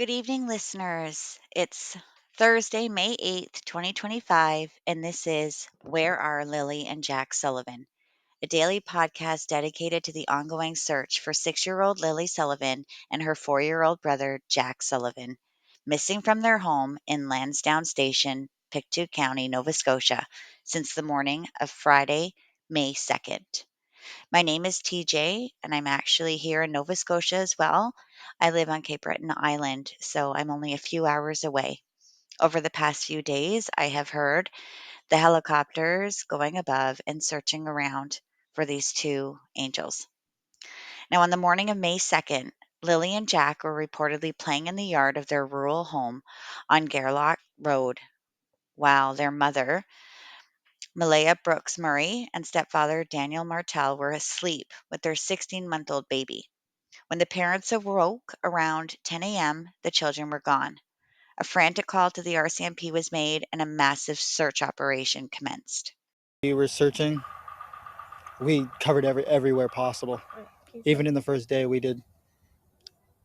Good evening, listeners. It's Thursday, May 8th, 2025, and this is Where Are Lily and Jack Sullivan, a daily podcast dedicated to the ongoing search for 6-year-old Lily Sullivan and her 4-year-old brother, Jack Sullivan, missing from their home in Lansdowne Station, Pictou County, Nova Scotia, since the morning of Friday, May 2nd. My name is TJ, and I'm actually here in Nova Scotia as well. I live on Cape Breton Island, so I'm only a few hours away. Over the past few days, I have heard the helicopters going above and searching around for these two angels. Now, on the morning of May 2nd, Lily and Jack were reportedly playing in the yard of their rural home on Gairloch Road while their mother, Malaya Brooks Murray, and stepfather Daniel Martell were asleep with their 16-month-old baby. When the parents awoke around 10 a.m., the children were gone. A frantic call to the RCMP was made and a massive search operation commenced. We were searching. We covered everywhere possible. Even in the first day, we did.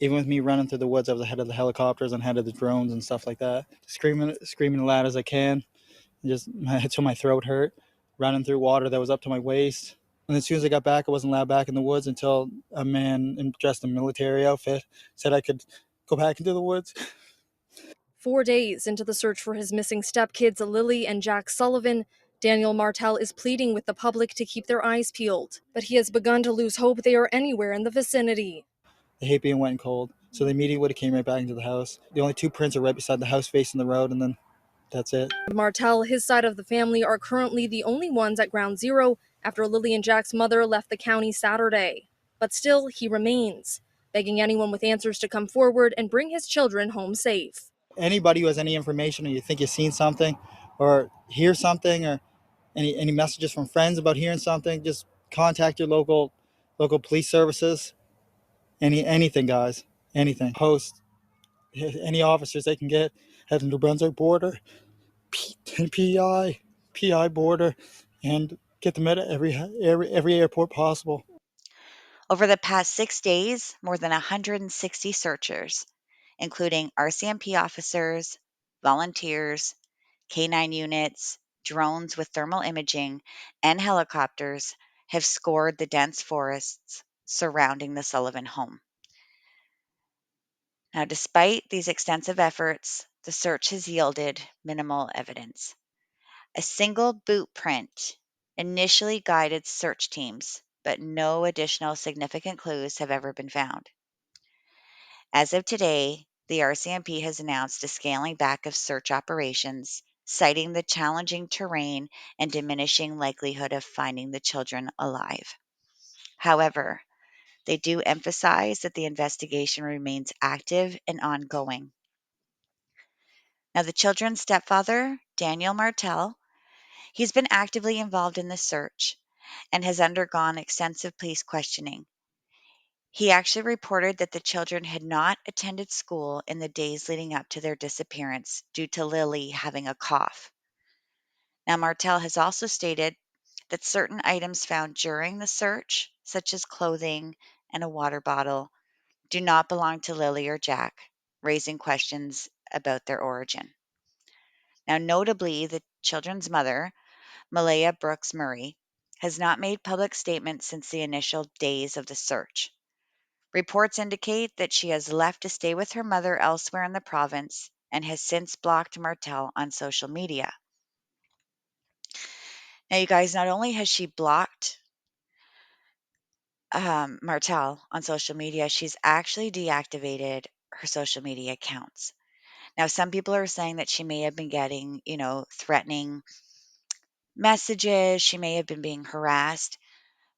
Even with me running through the woods, I was ahead of the helicopters and ahead of the drones and stuff like that. Screaming as loud as I can, just until my throat hurt. Running through water that was up to my waist. And as soon as I got back, I wasn't allowed back in the woods until a man dressed in a military outfit said I could go back into the woods. 4 days into the search for his missing stepkids, Lily and Jack Sullivan, Daniel Martell is pleading with the public to keep their eyes peeled. But he has begun to lose hope they are anywhere in the vicinity. They hate being wet and cold, so they immediately would have came right back into the house. The only two prints are right beside the house facing the road, and then that's it. Martell, his side of the family, are currently the only ones at ground zero after Lily and Jack's mother left the county Saturday. But still, he remains, begging anyone with answers to come forward and bring his children home safe. Anybody who has any information, or you think you've seen something or hear something, or any messages from friends about hearing something, just contact your local police services. Anything, guys, anything. Host any officers they can get at the New Brunswick border, PI border, and get them at every airport possible. Over the past 6 days, more than 160 searchers, including RCMP officers, volunteers, K9 units, drones with thermal imaging, and helicopters, have scoured the dense forests surrounding the Sullivan home. Now, despite these extensive efforts, the search has yielded minimal evidence. A single boot print initially guided search teams, but no additional significant clues have ever been found. As of today, the RCMP has announced a scaling back of search operations, citing the challenging terrain and diminishing likelihood of finding the children alive. However, they do emphasize that the investigation remains active and ongoing. Now, the children's stepfather, Daniel Martell, he's been actively involved in the search and has undergone extensive police questioning. He actually reported that the children had not attended school in the days leading up to their disappearance due to Lily having a cough. Now, Martell has also stated that certain items found during the search, such as clothing and a water bottle, do not belong to Lily or Jack, raising questions about their origin. Now, notably, the children's mother, Malaya Brooks Murray, has not made public statements since the initial days of the search. Reports indicate that she has left to stay with her mother elsewhere in the province and has since blocked Martell on social media. Now, you guys, not only has she blocked Martell on social media, she's actually deactivated her social media accounts. Now, some people are saying that she may have been getting, threatening messages. She may have been being harassed.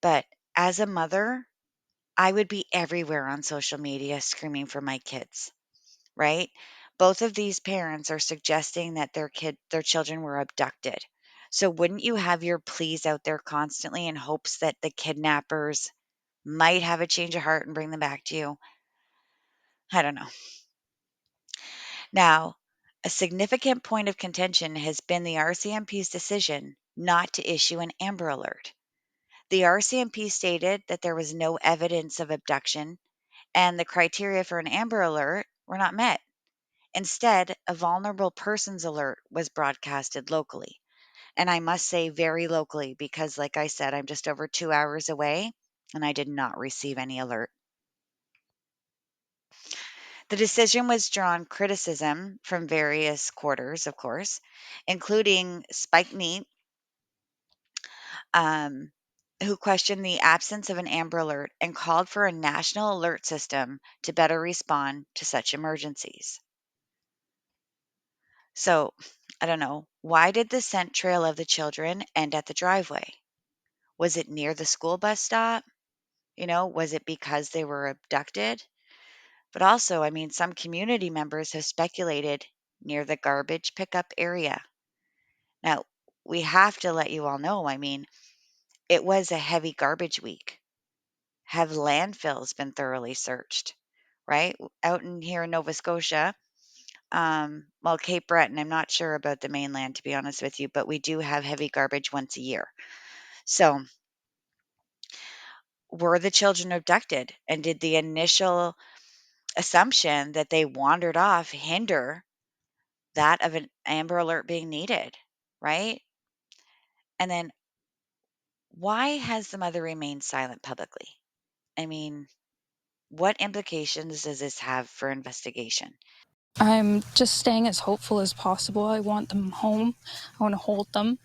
But as a mother, I would be everywhere on social media screaming for my kids, right? Both of these parents are suggesting that their children were abducted. So wouldn't you have your pleas out there constantly in hopes that the kidnappers might have a change of heart and bring them back to you? I don't know. Now, a significant point of contention has been the RCMP's decision not to issue an Amber Alert. The RCMP stated that there was no evidence of abduction, and the criteria for an Amber Alert were not met. Instead, a vulnerable persons alert was broadcasted locally. And I must say, very locally, because, like I said, I'm just over 2 hours away and I did not receive any alert. The decision was drawn criticism from various quarters, of course, including Spike Neat, um, who questioned the absence of an Amber Alert and called for a national alert system to better respond to such emergencies. So, I don't know. Why did the scent trail of the children end at the driveway? Was it near the school bus stop? Was it because they were abducted? But also, I mean, some community members have speculated near the garbage pickup area. Now, we have to let you all know, I mean, it was a heavy garbage week. Have landfills been thoroughly searched? Right? Out in here in Nova Scotia, well, Cape Breton, I'm not sure about the mainland, to be honest with you, but we do have heavy garbage once a year. So, were the children abducted? And did the initial assumption that they wandered off hinder that of an Amber Alert being needed? Right? And then, why has the mother remained silent publicly? I mean, what implications does this have for investigation? I'm just staying as hopeful as possible. I want them home. I want to hold them.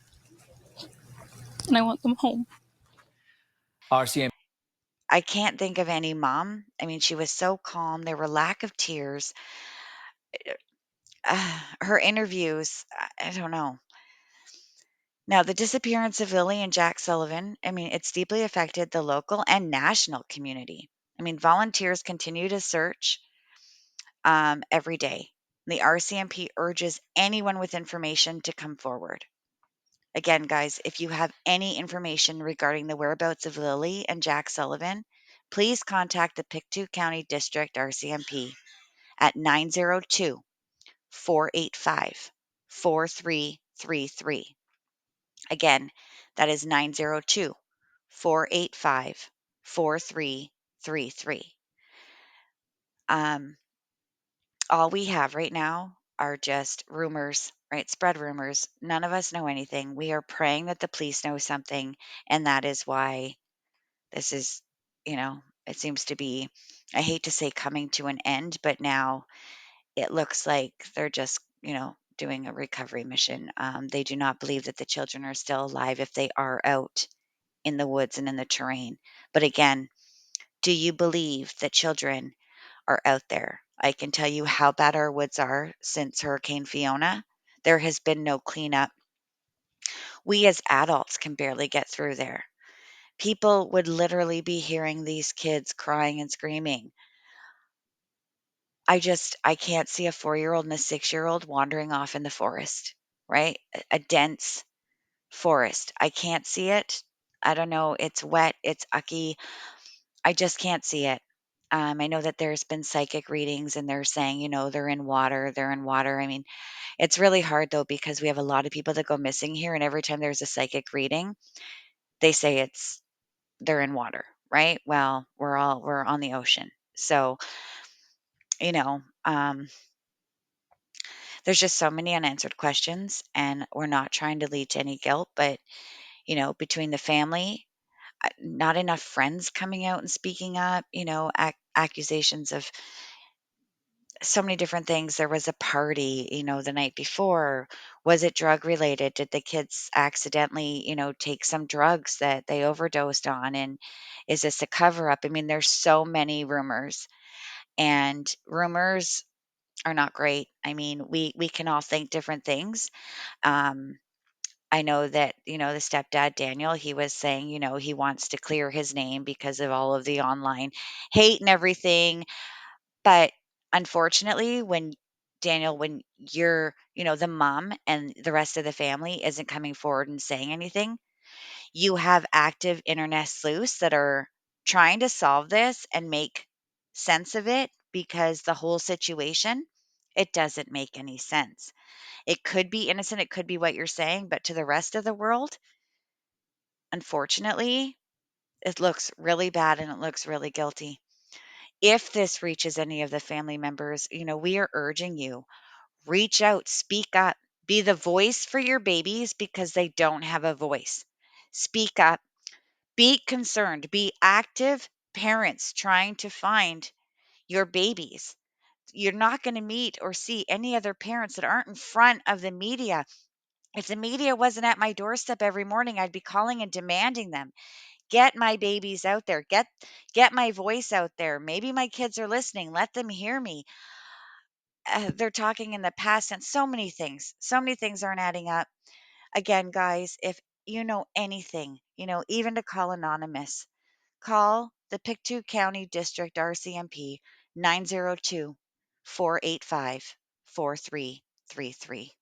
And I want them home. RCMP. I can't think of any mom. I mean, she was so calm. There were lack of tears. Her interviews, I don't know. Now, the disappearance of Lily and Jack Sullivan, I mean, it's deeply affected the local and national community. I mean, volunteers continue to search every day. The RCMP urges anyone with information to come forward. Again, guys, if you have any information regarding the whereabouts of Lily and Jack Sullivan, please contact the Pictou County District RCMP at 902 485 4333. Again, that is 902 485 4333. All we have right now are just rumors, right? Spread rumors. None of us know anything. We are praying that the police know something, and that is why this is, it seems to be, I hate to say coming to an end, but now it looks like they're just, doing a recovery mission. They do not believe that the children are still alive if they are out in the woods and in the terrain. But again, do you believe that children are out there? I can tell you how bad our woods are since Hurricane Fiona. There has been no cleanup. We as adults can barely get through there. People would literally be hearing these kids crying and screaming. I can't see a 4-year-old and a 6-year-old wandering off in the forest, right? A dense forest. I can't see it. I don't know. It's wet. It's ucky. I just can't see it. I know that there's been psychic readings and they're saying, they're in water. They're in water. I mean, it's really hard though because we have a lot of people that go missing here, and every time there's a psychic reading, they say they're in water, right? Well, we're on the ocean, so you know, um, there's just so many unanswered questions, and we're not trying to lead to any guilt, but between the family, not enough friends coming out and speaking up, accusations of so many different things. There was a party, the night before. Was it drug related? Did the kids accidentally, take some drugs that they overdosed on? And is this a cover up? I mean, there's so many rumors, and rumors are not great. I mean, we can all think different things. Um, I know that, the stepdad, Daniel, he was saying, he wants to clear his name because of all of the online hate and everything. But unfortunately, when you're, the mom and the rest of the family isn't coming forward and saying anything, you have active internet sleuths that are trying to solve this and make sense of it, because the whole situation, it doesn't make any sense. It could be innocent, it could be what you're saying, but to the rest of the world, unfortunately, it looks really bad and it looks really guilty. If this reaches any of the family members, we are urging you, reach out, speak up, be the voice for your babies because they don't have a voice. Speak up, be concerned, be active parents trying to find your babies. You're not going to meet or see any other parents that aren't in front of the media. If the media wasn't at my doorstep every morning, I'd be calling and demanding them. Get my babies out there. Get my voice out there. Maybe my kids are listening. Let them hear me. They're talking in the past and so many things aren't adding up. Again, guys, if you know anything, even to call anonymous, call the Pictou County District RCMP 902 485 4333.